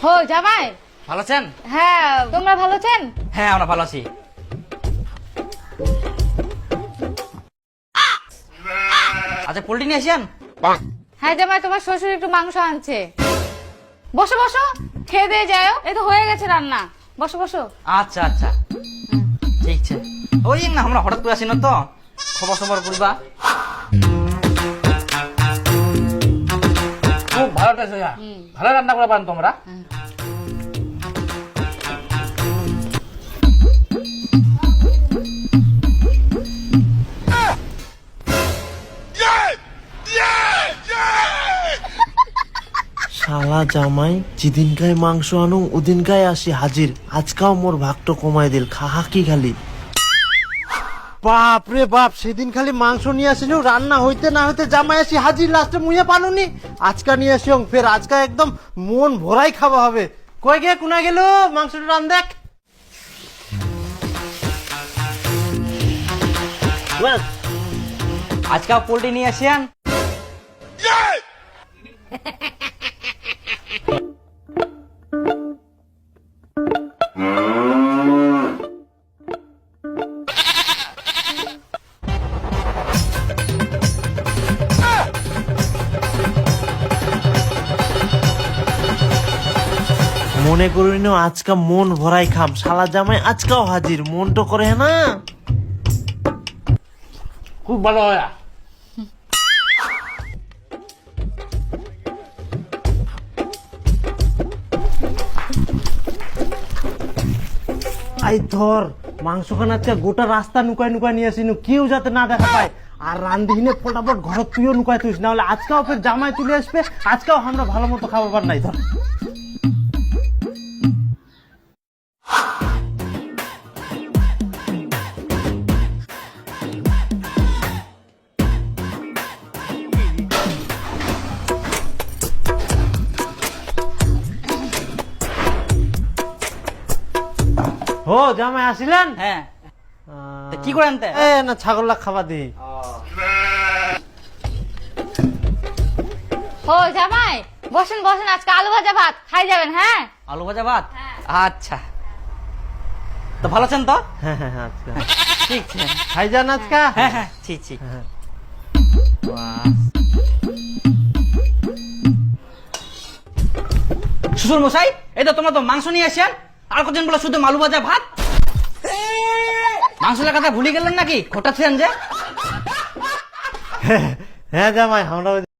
হো জামাই, ভালো আছেন? হ্যাঁ তোমরা ভালো আছেন? হ্যাঁ আমরা ভালো আছি। আচ্ছা পোল্ট্রি নিয়ে আসেন। হ্যাঁ জামাই, তোমার শ্বশুর একটু মাংস আনছে। বসো বসো, খেয়ে দিয়ে যাও, এই তো হয়ে গেছে রান্না। বসো বসো। আচ্ছা আচ্ছা ঠিক আছে। ওই না আমরা হঠাৎ করে আসি না তো, খবর সবর করবা। খুব ভালো টেস্ট হইয়া, ভালো রান্না করে পারেন তোমরা। শালা জামাই যেদিনকায় মাংস আনো ওদিনকায় আসি হাজির। আজকাও মোর ভাগটো কমাই দিল, খাহা কি খালি। বাপ রে বাপ, সেদিন খালি মাংস নিয়ে আসিনি, রান্না হইতে না হইতে জামাই আসি হাজির, লাস্টে মুইয়া পানুনি। আজকা নিয়ে আসি ফের আজকা একদম মন ভরাই খাওয়া হবে। কই গে কোনা গেল মাংসটা রান দেখ। আজকে পোল্ট্রি নিয়ে আসেন। মনে করি না আজকা মন ভরাই খাম, শালা জামাই আজকাও হাজির, মন তো করে না। খুব ভালো হয়। আই ধর মাংস খান আজকে গোটা রাস্তা নুকায় নুকায় নিয়ে আসিনু, কেউ যাতে না দেখা পায়। আর রান্ধিনে ফটাফট ঘর তুইও নুকায় তুইস, না হলে আজকাও ফের জামাই চলে আসবে, আজকাও আমরা ভালো মতো খাবার পার নাই। ধর ও জামাই আসিলেন? হ্যাঁ তা কি করেন তে? এ না ছাগল খাবার দি। হো জামাই, বসেন বসেন, আজকে আলু ভাজা ভাত খাই যাবেন। হ্যাঁ আলু ভাজা ভাত। আচ্ছা তো ভালো আছেন তো? হ্যাঁ হ্যাঁ আজকা ঠিক আছে। খাই যান আজকা। হ্যাঁ হ্যাঁ ঠিক ঠিক। শ্বশুর মশাই, এই তো তোমরা তো মাংস নিয়ে আসেন, আর কজন বলে শুধু আলু ভাজা ভাত। মাংসের কথা ভুলে গেলেন নাকি? খোটা ছিলেন যে। হ্যাঁ জামাই আমরা